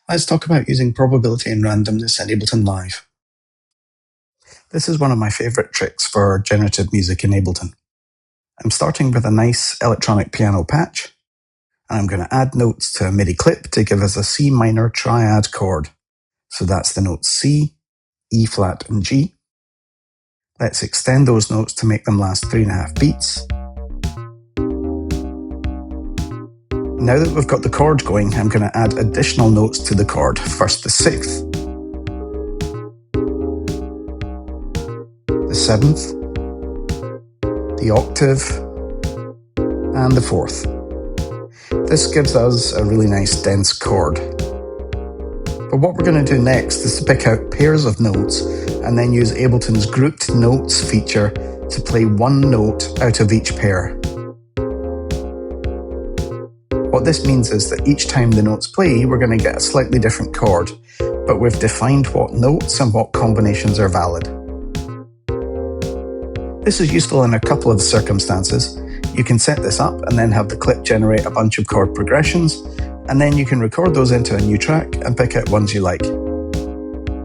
Let's talk about using probability and randomness in Ableton Live. This is one of my favourite tricks for generative music in Ableton. I'm starting with a nice electronic piano patch, and I'm going to add notes to a MIDI clip to give us a C minor triad chord. So that's the notes C, E flat, and G. Let's extend those notes to make them last 3.5 beats. Now that we've got the chord going, I'm going to add additional notes to the chord. First the 6th, the 7th, the octave, and the 4th. This gives us a really nice dense chord. But what we're going to do next is to pick out pairs of notes and then use Ableton's grouped notes feature to play one note out of each pair. What this means is that each time the notes play, we're going to get a slightly different chord, but we've defined what notes and what combinations are valid. This is useful in a couple of circumstances. You can set this up and then have the clip generate a bunch of chord progressions, and then you can record those into a new track and pick out ones you like.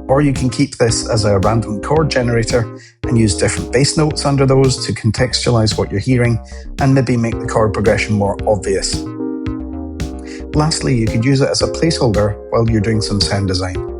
Or you can keep this as a random chord generator and use different bass notes under those to contextualize what you're hearing and maybe make the chord progression more obvious. Lastly, you could use it as a placeholder while you're doing some sound design.